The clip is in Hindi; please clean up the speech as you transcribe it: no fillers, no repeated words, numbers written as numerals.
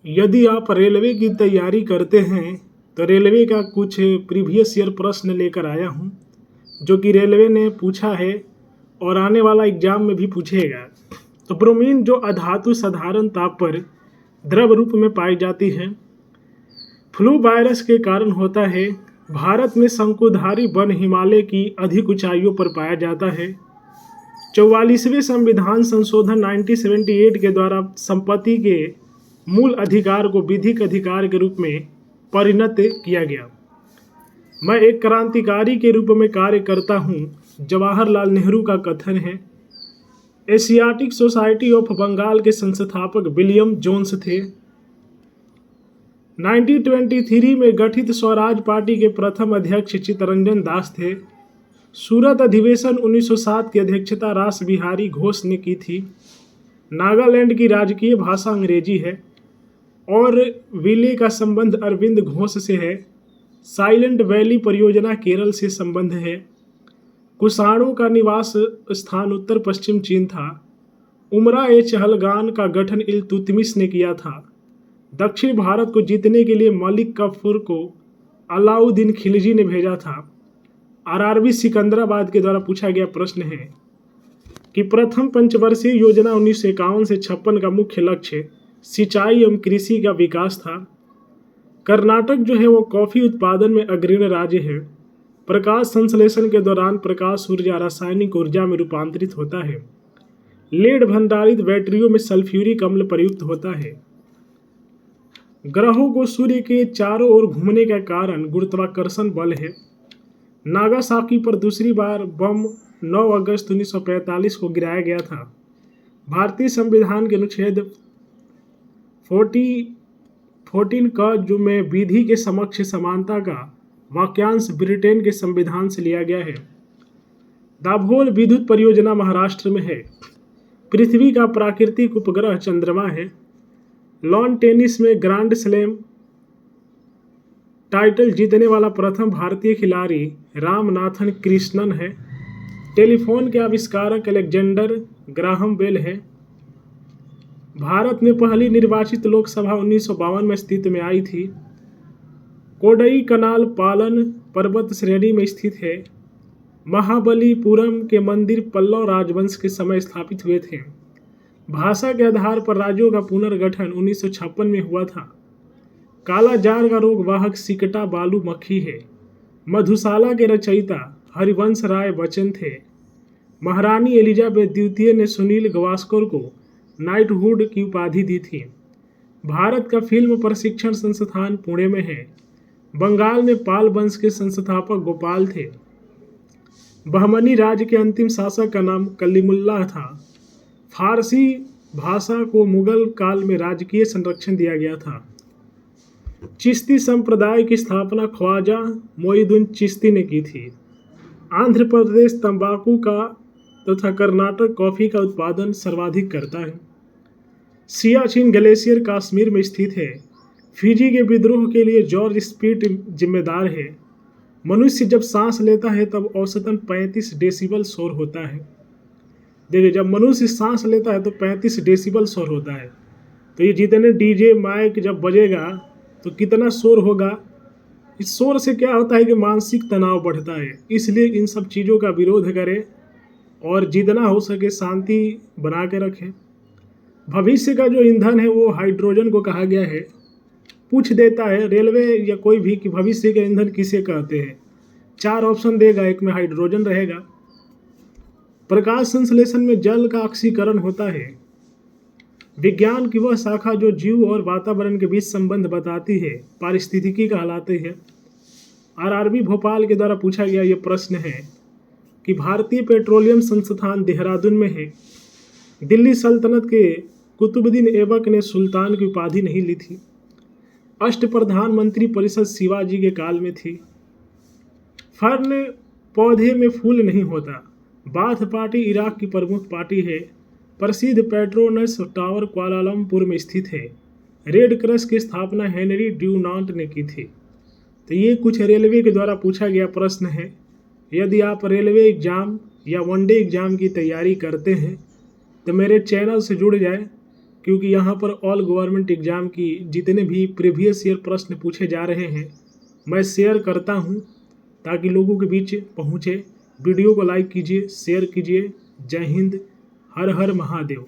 यदि आप रेलवे की तैयारी करते हैं तो रेलवे का कुछ प्रीवियस ईयर प्रश्न लेकर आया हूँ जो कि रेलवे ने पूछा है और आने वाला एग्जाम में भी पूछेगा। तो ब्रोमीन जो अधातु साधारण ताप पर द्रव रूप में पाई जाती है, फ्लू वायरस के कारण होता है। भारत में शंकुधारी वन हिमालय की अधिक ऊंचाइयों पर पाया जाता है। 44वें संविधान संशोधन 1978 के द्वारा संपत्ति के मूल अधिकार को विधिक अधिकार के रूप में परिणत किया गया। मैं एक क्रांतिकारी के रूप में कार्य करता हूं, जवाहरलाल नेहरू का कथन है। एशियाटिक सोसाइटी ऑफ बंगाल के संस्थापक विलियम जोन्स थे। 1923 में गठित स्वराज पार्टी के प्रथम अध्यक्ष चित्तरंजन दास थे। सूरत अधिवेशन 1907 की अध्यक्षता रास बिहारी घोष ने की थी। नागालैंड की राजकीय भाषा अंग्रेजी है और विले का संबंध अरविंद घोष से है। साइलेंट वैली परियोजना केरल से संबंध है। कुषाणों का निवास स्थान उत्तर पश्चिम चीन था। उमरा ए चहलगान का गठन इल्तुतमिश ने किया था। दक्षिण भारत को जीतने के लिए मलिक काफूर को अलाउद्दीन खिलजी ने भेजा था। आरआरबी सिकंदराबाद के द्वारा पूछा गया प्रश्न है कि प्रथम पंचवर्षीय योजना 1951 से 56 का मुख्य लक्ष्य सिंचाई एवं कृषि का विकास था। कर्नाटक जो है वो कॉफी उत्पादन में अग्रणी राज्य है। प्रकाश संश्लेषण के दौरान प्रकाश ऊर्जा रासायनिक ऊर्जा में रूपांतरित होता है। लेड भंडारित बैटरियों में सल्फ्यूरिक अम्ल प्रयुक्त होता है। ग्रहों को सूर्य के चारों ओर घूमने का कारण गुरुत्वाकर्षण बल है। नागासाकी पर दूसरी बार बम 9 अगस्त 1945 को गिराया गया था। भारतीय संविधान के अनुच्छेद 14 का जो में विधि के समक्ष समानता का वाक्यांश ब्रिटेन के संविधान से लिया गया है। दाभोल विद्युत परियोजना महाराष्ट्र में है। पृथ्वी का प्राकृतिक उपग्रह चंद्रमा है। लॉन टेनिस में ग्रैंड स्लैम टाइटल जीतने वाला प्रथम भारतीय खिलाड़ी रामनाथन कृष्णन है। टेलीफोन के आविष्कारक अलेक्जेंडर ग्राहम बेल है। भारत में पहली निर्वाचित लोकसभा 1952 में अस्तित्व में आई थी। कोडई कनाल पालन पर्वत श्रेणी में स्थित है। महाबलीपुरम के मंदिर पल्लव राजवंश के समय स्थापित हुए थे। भाषा के आधार पर राज्यों का पुनर्गठन 1956 में हुआ था। काला जार का रोग वाहक सिकटा बालू मक्खी है। मधुशाला के रचयिता हरिवंश राय बच्चन थे। महारानी एलिजाबेथ द्वितीय ने सुनील गावस्कर को नाइटहुड की उपाधि दी थी। भारत का फिल्म प्रशिक्षण संस्थान पुणे में है। बंगाल में पाल वंश के संस्थापक गोपाल थे। बहमनी राज्य के अंतिम शासक का नाम कलीमुल्लाह था। फारसी भाषा को मुगल काल में राजकीय संरक्षण दिया गया था। चिश्ती संप्रदाय की स्थापना ख्वाजा मोइनुद्दीन चिश्ती ने की थी। आंध्र प्रदेश तंबाकू का तथा कर्नाटक कॉफी का उत्पादन सर्वाधिक करता है। सियाचिन ग्लेशियर कश्मीर में स्थित है। फिजी के विद्रोह के लिए जॉर्ज स्पीट जिम्मेदार है। मनुष्य जब सांस लेता है तब औसतन 35 डेसिबल शोर होता है। देखिए, जब मनुष्य सांस लेता है तो 35 डेसिबल शोर होता है। तो ये जितने डीजे माइक जब बजेगा तो कितना शोर होगा। इस शोर से क्या होता है कि मानसिक तनाव बढ़ता है। इसलिए इन सब चीज़ों का विरोध करें और जितना हो सके शांति बना के रखें। भविष्य का जो ईंधन है वो हाइड्रोजन को कहा गया है। पूछ देता है रेलवे या कोई भी कि भविष्य का ईंधन किसे कहते हैं। 4 ऑप्शन देगा, एक में हाइड्रोजन रहेगा। प्रकाश संश्लेषण में जल का ऑक्सीकरण होता है। विज्ञान की वह शाखा जो जीव और वातावरण के बीच संबंध बताती है पारिस्थितिकी कहलाती है। आरआरबी भोपाल के द्वारा पूछा गया ये प्रश्न है कि भारतीय पेट्रोलियम संस्थान देहरादून में है। दिल्ली सल्तनत के कुतुबुद्दीन ऐबक ने सुल्तान की उपाधि नहीं ली थी। अष्टप्रधान मंत्री परिषद शिवाजी के काल में थी। फर्न पौधे में फूल नहीं होता। बाथ पार्टी इराक की प्रमुख पार्टी है। प्रसिद्ध पेट्रोनस टावर कुआलालंपुर में स्थित है। रेड क्रॉस की स्थापना हेनरी ड्यूनांट ने की थी। तो ये कुछ रेलवे के द्वारा पूछा गया प्रश्न है। यदि आप रेलवे एग्ज़ाम या वनडे एग्ज़ाम की तैयारी करते हैं तो मेरे चैनल से जुड़ जाए। क्योंकि यहाँ पर ऑल गवर्नमेंट एग्ज़ाम की जितने भी प्रीवियस ईयर प्रश्न पूछे जा रहे हैं मैं शेयर करता हूँ ताकि लोगों के बीच पहुँचे। वीडियो को लाइक कीजिए, शेयर कीजिए। जय हिंद, हर हर महादेव।